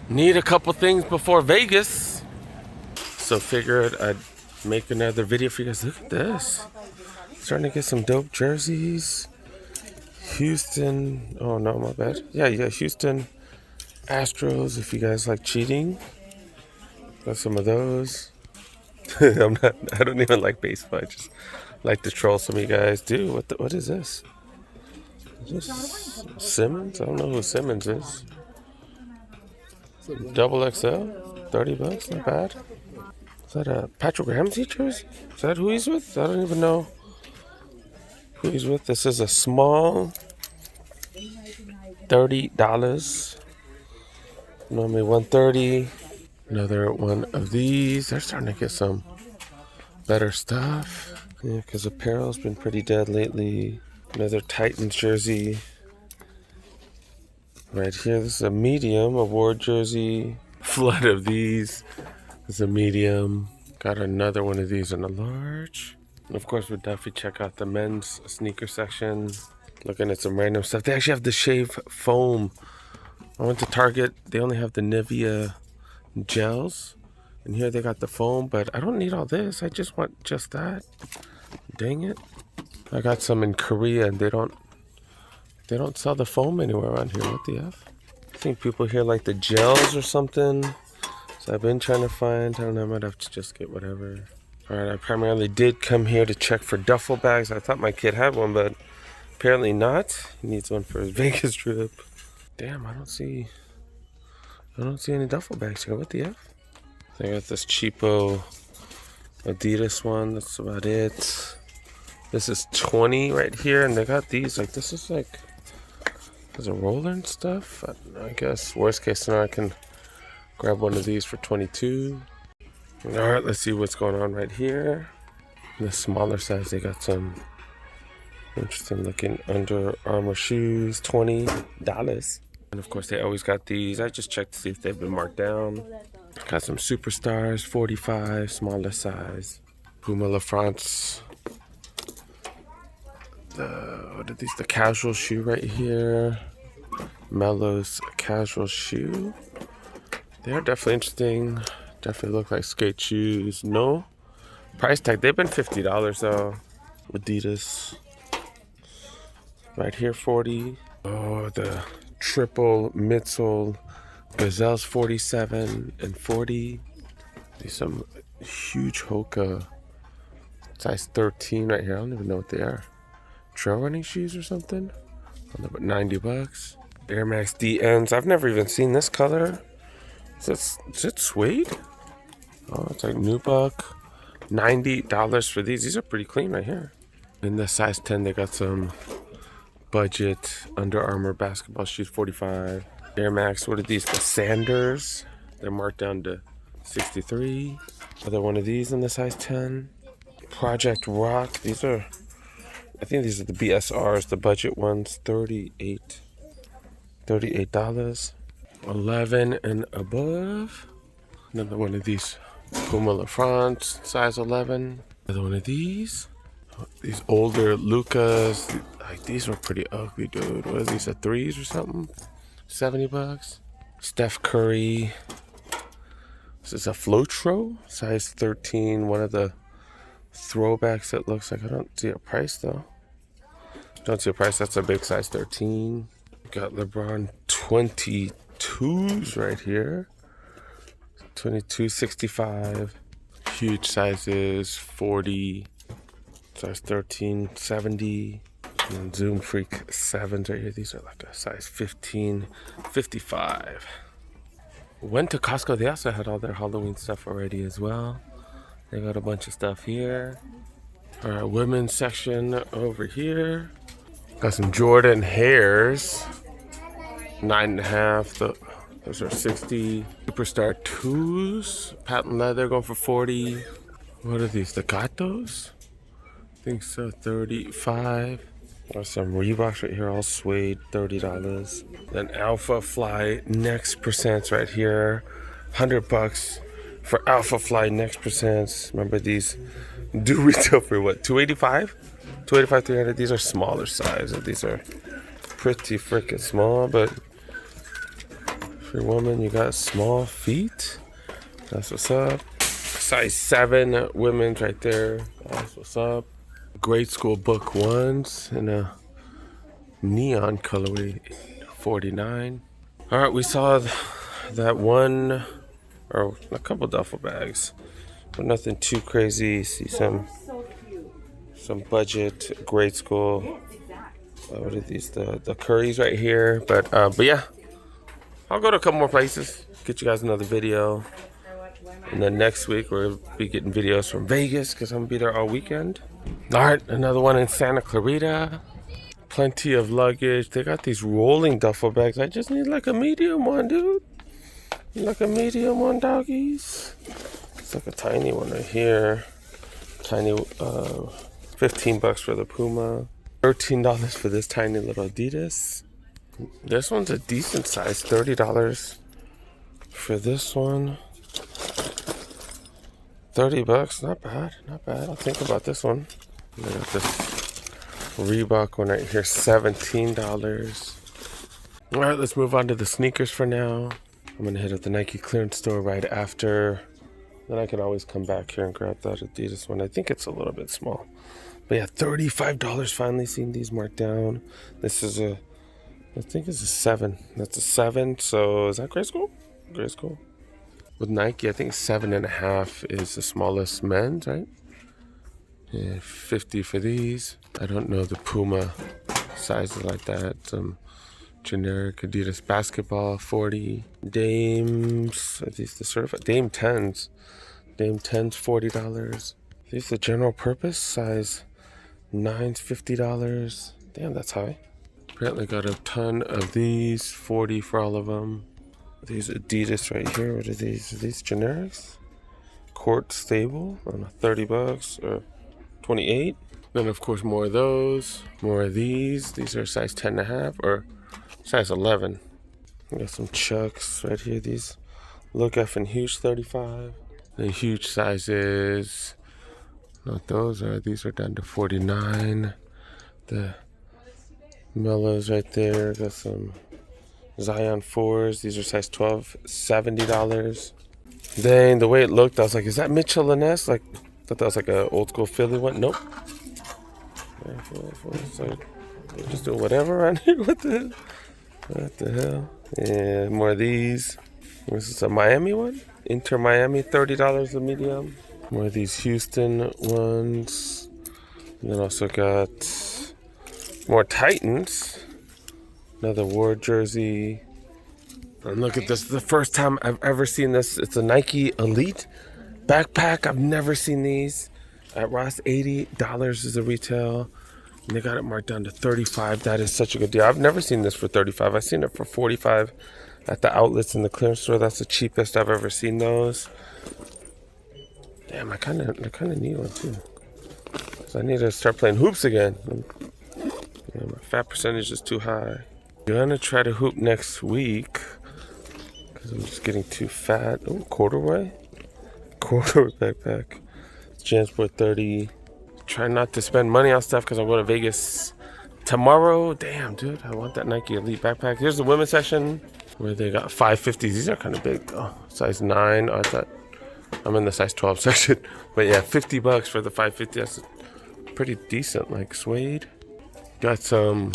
Need a couple things before Vegas. So figured I'd make another video for you guys. Look at this. Starting to get some dope jerseys. Houston. Oh no, my bad. Yeah, Houston Astros. If you guys like cheating, got some of those. I don't even like baseball. I just like to troll some of you guys. Dude, what is this? Is this Simmons? I don't know who Simmons is. Double XL, $30, not bad. Is that a Patrick Ramsey jersey? Is that who he's with? I don't even know who he's with. This is a small, $30. Normally $130. Another one of these. They're starting to get some better stuff. Yeah, because Apparel's been pretty dead lately. Another Titans jersey. Right here, this is a medium award jersey. Flood of these. This is a medium. Got another one of these in a large. And of course, we'll definitely check out the men's sneaker section. Looking at some random stuff. They actually have the shave foam. I went to Target. They only have the Nivea gels. And here they got the foam, but I don't need all this. I just want just that. Dang it. I got some in Korea and they don't sell the foam anywhere around here. What the F? I think people here like the gels or something. So I've been trying to find. I don't know, I might have to just get whatever. Alright, I primarily did come here to check for duffel bags. I thought my kid had one, but apparently not. He needs one for his Vegas trip. Damn, I don't see any duffel bags here. What the F? They got this cheapo Adidas one. That's about it. This is 20 right here, and they got these. Like, this is like, there's a roller and stuff. I guess worst case scenario, I can grab one of these for 22. All right, let's see what's going on right here. In the smaller size, they got some interesting looking Under Armour shoes, $20. And of course, they always got these. I just checked to see if they've been marked down. Got some Superstars, 45, smaller size. Puma La France. What are these? The casual shoe right here. Mellows casual shoe. They're definitely interesting. Definitely look like skate shoes. No price tag. They've been $50 though. Adidas. Right here, 40. Oh, the triple midsole Gazelle's 47 and 40. These some huge Hoka. Size 13 right here. I don't even know what they are. Trail running shoes or something. About $90. Air Max DNs. I've never even seen this color. Is it suede? Oh, it's like nubuck. $90 for these. These are pretty clean right here. In the size 10, they got some budget Under Armour basketball shoes, 45. Air Max. What are these? The Sanders. They're marked down to 63. Another one of these in the size 10. Project Rock. I think these are the BSRs, the budget ones, $38. 11 and above. Another one of these Puma La France, size 11. Another one of these. These older Lucas. Like, these were pretty ugly, dude. What are these, a threes or something? $70. Steph Curry. This is a Flotro, size 13. One of the throwbacks that looks like, I don't see a price though. Don't see a price. That's a big size 13. Got LeBron 22s right here. 22.65. Huge sizes, 40. Size 13, 70. And then Zoom Freak 7s right here. These are like a size 15, 55. Went to Costco. They also had all their Halloween stuff already as well. They got a bunch of stuff here. All right, women's section over here. Got some Jordan hairs. 9.5. Those are 60. Superstar 2s. Patent leather going for 40. What are these? The Gatos? I think so. 35. There's some Reeboks right here, all suede, $30. Then Alpha Fly Next Percents right here. $100 for Alpha Fly Next Percents. Remember, these do retail for what? $285? $285, $300. These are smaller size. These are pretty freaking small, but For women, you got small feet. That's what's up. Size 7 women's right there. That's what's up. Grade school book ones in a neon colorway, 49. All right, we saw that one or a couple duffel bags, but nothing too crazy. See some budget grade school. What are these? The Currys right here. But yeah, I'll go to a couple more places. Get you guys another video. And then next week we'll be getting videos from Vegas because I'm gonna be there all weekend. All right, another one in Santa Clarita. Plenty of luggage. They got these rolling duffel bags. I just need like a medium one, dude. Like a medium one, doggies. It's like a tiny one right here. Tiny, $15 for the Puma. $13 for this tiny little Adidas. This one's a decent size, $30 for this one. $30, not bad, not bad. I'll think about this one. I got this Reebok one right here, $17. All right, let's move on to the sneakers for now. I'm gonna hit up the Nike clearance store right after. Then I can always come back here and grab that Adidas one. I think it's a little bit small. But yeah, $35, finally seeing these marked down. This is I think it's a 7. That's a 7, so is that grade school? Grade school. With Nike, I think 7.5 is the smallest men's, right? Yeah, 50 for these. I don't know the Puma sizes like that. Some generic Adidas basketball, 40. Dames, are these the certified? Dame 10s. Dame 10s, $40. These the general purpose, size 9's, $50. Damn, that's high. Apparently got a ton of these, 40 for all of them. These Adidas right here, what are these? Are these generics? Court Stable, I don't know, $30 or 28. Then of course more of those, more of these. These are size 10.5 or size 11. We got some Chucks right here. These look effing huge, 35. The huge sizes, not those are. These are down to 49. The Mellows right there. Got some Zion 4s. These are size 12, $70. Dang, the way it looked, I was like, is that Mitchell and Ness? Like, thought that was like an old school Philly one. Nope. So they're just doing whatever around here. What the hell? What the hell? Yeah, more of these. This is a Miami one. Inter Miami, $30 a medium. More of these Houston ones. And then also got more Titans. Another war jersey. And look at this. The first time I've ever seen this. It's a Nike Elite backpack. I've never seen these. At Ross, $80 is the retail. And they got it marked down to $35. That is such a good deal. I've never seen this for $35. I've seen it for $45 at the outlets in the clearance store. That's the cheapest I've ever seen those. Damn, I kind of need one too. So I need to start playing hoops again. Yeah, my fat percentage is too high. I'm gonna try to hoop next week because I'm just getting too fat. Oh, corduroy backpack. Jansport 30. Try not to spend money on stuff because I'm going to Vegas tomorrow. Damn, dude, I want that Nike Elite backpack. Here's the women's section where they got 550s. These are kind of big though. Size 9. I thought I'm in the size 12 section. But yeah, $50 for the 550. That's pretty decent, like suede. Got some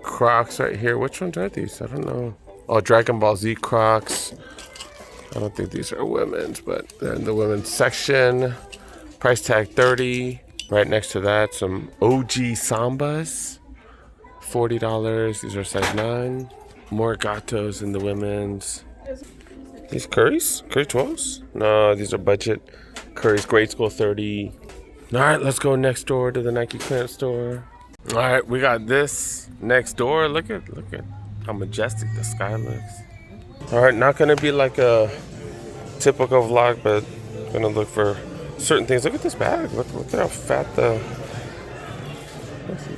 Crocs right here. Which ones are these? I don't know. Oh, Dragon Ball Z Crocs. I don't think these are women's, but they're in the women's section. Price tag $30. Right next to that, some OG Sambas. $40. These are size 9. More Gatos in the women's. These Currys? Curry 12s? No, these are budget. Curry's grade school 30. All right, let's go next door to the Nike clearance store. All right, we got this next door. Look at how majestic the sky looks. All right, not gonna be like a typical vlog, but gonna look for certain things. Look at this bag. Look at how fat the.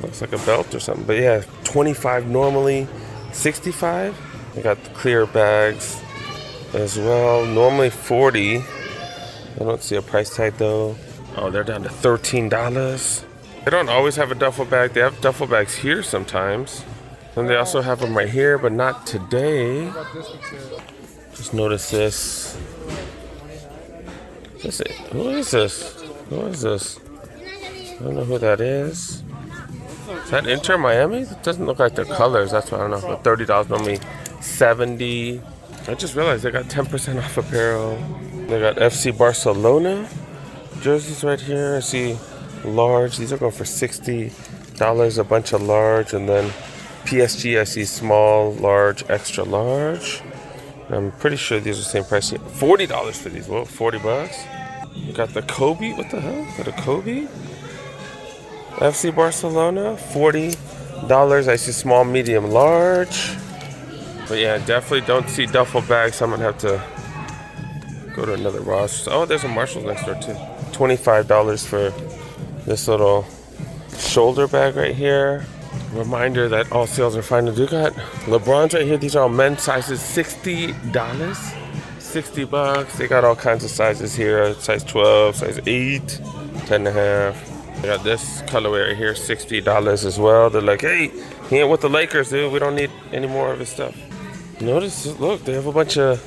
Looks like a belt or something. But yeah, 25 normally, 65. I got the clear bags as well. Normally 40. I don't see a price tag though. Oh, they're down to $13. They don't always have a duffel bag. They have duffel bags here sometimes. And they also have them right here, but not today. Just notice this. Who is this? Who is this? I don't know who that is. Is that Inter Miami? It doesn't look like their colors. That's what I don't know. But $30 normally $70. I just realized they got 10% off apparel. They got FC Barcelona jerseys right here. I see large. These are going for $60. A bunch of large, and then PSG. I see small, large, extra large. I'm pretty sure these are the same price. $40 for these. Whoa, $40. You got the Kobe. What the hell? Got a Kobe? FC Barcelona, $40. I see small, medium, large. But yeah, definitely don't see duffel bags. So I'm gonna have to go to another Ross. Oh, there's a Marshalls next door too. $25 for this little shoulder bag right here. Reminder that all sales are final. Do got LeBrons right here. These are all men's sizes, $60. $60. They got all kinds of sizes here. Size 12, size 8, 10.5. They got this colorway right here, $60 as well. They're like, hey, he ain't with the Lakers, dude. We don't need any more of his stuff. Notice, look, they have a bunch of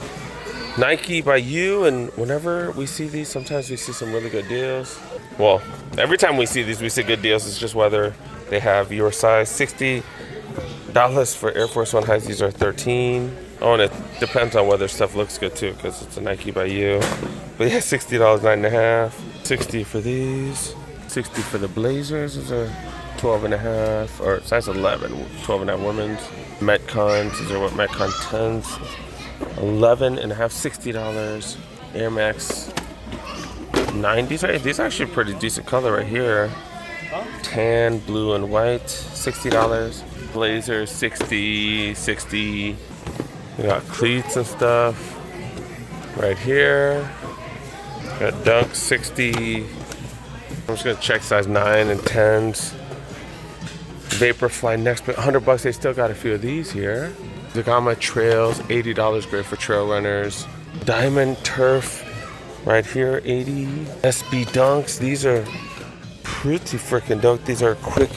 Nike by you, and whenever we see these, sometimes we see some really good deals. Well, every time we see these, we see good deals. It's just whether they have your size. $60 for Air Force One highs. These are $13. Oh, and it depends on whether stuff looks good too, because it's a Nike by you. But yeah, $60, $9.5. $60 for these. $60 for the Blazers. These are 12.5, or size 11, 12.5 women's. Metcons, these are what Metcon 10s. 11.5, $60. Air Max 90s, right? These are actually a pretty decent color right here. Tan, blue, and white, $60. Blazers, $60. We got cleats and stuff right here. Got Dunks, $60. I'm just gonna check size 9 and 10s. Vaporfly next, but $100. They still got a few of these here. Zagama Trails, $80, great for trail runners. Diamond Turf right here, $80. SB Dunks, these are pretty freaking dope. These are quick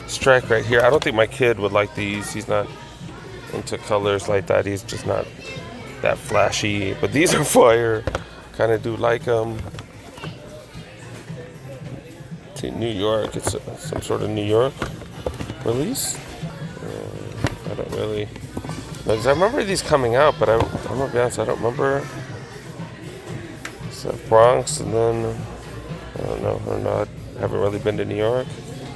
strike right here. I don't think my kid would like these. He's not into colors like that. He's just not that flashy. But these are fire. Kind of do like them. To New York, it's some sort of New York release. I don't really. Because I remember these coming out, but I'm gonna be honest, I don't remember. It's Bronx, and then I don't know. I haven't really been to New York.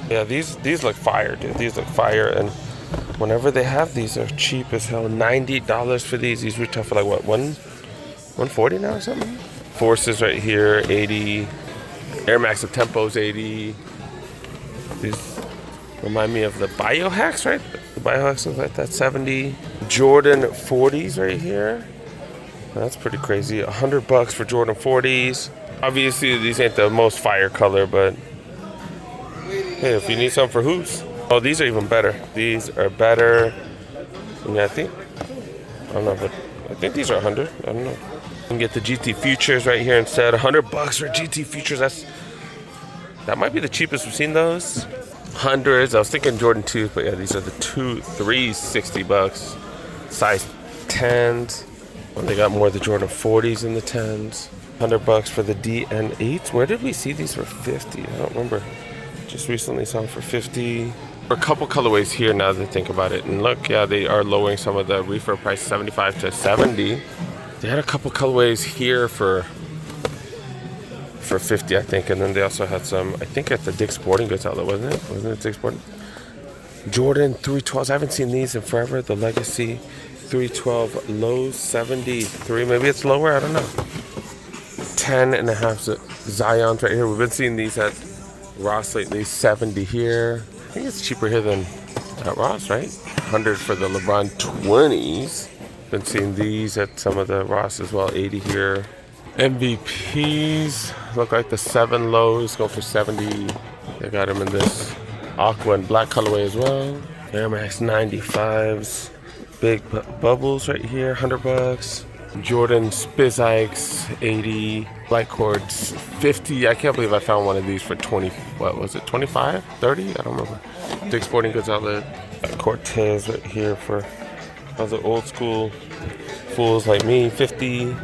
Yeah, these look fire, dude. These look fire, and whenever they have these, they're cheap as hell. $90 for these. These retail for like what, $140 now or something? Forces right here, $80. Air Max of Tempo's $80. These remind me of the Biohacks, right? The Biohacks look like that, $70. Jordan 40s right here. That's pretty crazy. $100 for Jordan 40s. Obviously, these ain't the most fire color, but hey, if you need some for hoops. Oh, these are even better. These are better. And I think, I don't know, but I think these are 100. I don't know. You can get the GT Futures right here instead. $100 for GT Futures. That might be the cheapest we've seen those. Hundreds. I was thinking Jordan 2s, but yeah, these are the 3s, $60. Size 10s. And they got more of the Jordan 40s in the 10s. $100 for the DN8s. Where did we see these for 50? I don't remember. Just recently saw them for 50. A couple colorways here now that I think about it. And look, yeah, they are lowering some of the reefer price, 75 to 70. They had a couple colorways here for 50, I think. And then they also had some, I think at the Dick's Sporting Goods outlet, wasn't it? Wasn't it Dick's Sporting? Jordan 312s. I haven't seen these in forever. The Legacy 312 low 73. Maybe it's lower. I don't know. 10.5 Zions right here. We've been seeing these at Ross lately. 70 here. I think it's cheaper here than at Ross, right? 100 for the LeBron 20s. Been seeing these at some of the Ross as well. 80 here. MVPs look like the 7 lows go for 70. They got them in this aqua and black colorway as well. Air Max 95s. Big bubbles right here, $100. Jordan Spizikes 80. Light cords 50. I can't believe I found one of these for 20. What was it? 25? 30? I don't remember. Dick's Sporting Goods outlet. Cortez right here for other old school fools like me. 50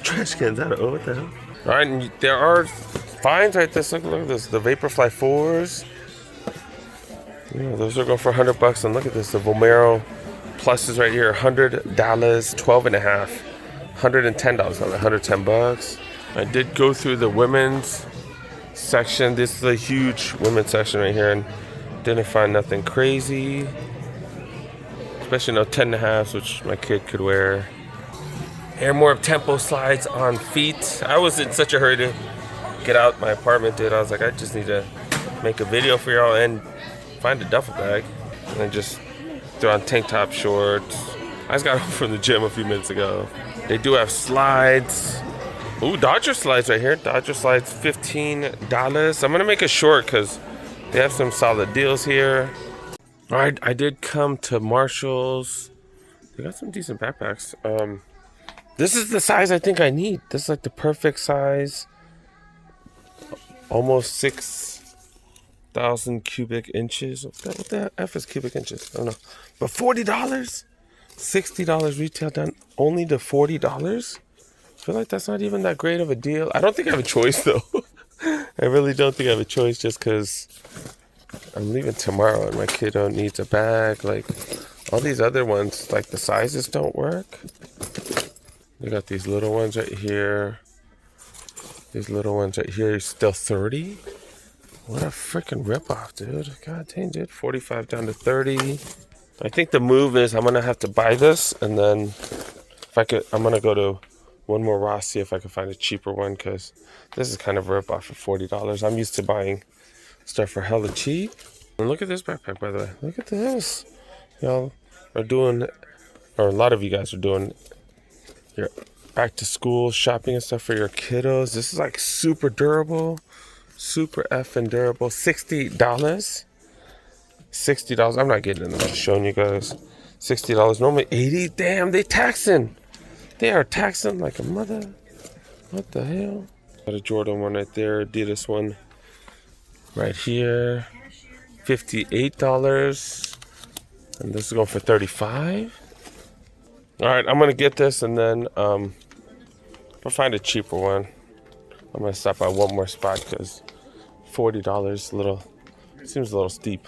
trash cans out of, oh, what the hell? All right, and there are finds right there. Look at this. The Vaporfly 4s. Yeah, those are going for $100. And look at this. The Vomero Pluses right here. $100, 12 and a half. $110 on it. $110. I did go through the women's section. This is a huge women's section right here, and didn't find nothing crazy. Especially no 10 and a halves, which my kid could wear. And more tempo slides on feet. I was in such a hurry to get out my apartment, dude. I was like, I just need to make a video for y'all and find a duffel bag. And then just throw on tank top, shorts. I just got home from the gym a few minutes ago. They do have slides. Ooh, Dodger slides right here. Dodger slides, $15. I'm gonna make it short because they have some solid deals here. All right, I did come to Marshall's. They got some decent backpacks. This is the size I think I need. This is like the perfect size. Almost 6,000 cubic inches. What the F is cubic inches? I don't know. But $40? $60 retail down only to $40? I feel like that's not even that great of a deal. I don't think I have a choice though. I really don't think I have a choice just because I'm leaving tomorrow and my kiddo needs a bag. Like all these other ones, like the sizes don't work. They got these little ones right here. These little ones right here, still 30. What a freaking ripoff, dude. God dang, dude. 45 down to 30. I think the move is I'm gonna have to buy this, and then if I could, I'm gonna go to one more Ross, see if I can find a cheaper one, because this is kind of a ripoff for $40. I'm used to buying stuff for hella cheap. And look at this backpack, by the way. Look at this. Y'all are doing, or a lot of you guys are doing your back to school shopping and stuff for your kiddos. This is like super durable, super effing durable. $60. $60. I'm not getting it. I'm just showing you guys. $60. Normally $80. Damn, they taxing. They are taxing like a mother. What the hell? Got a Jordan one right there. Adidas one right here. $58. And this is going for $35. All right, I'm gonna get this, and then if I find a cheaper one, I'm gonna stop by one more spot because $40 seems a little steep.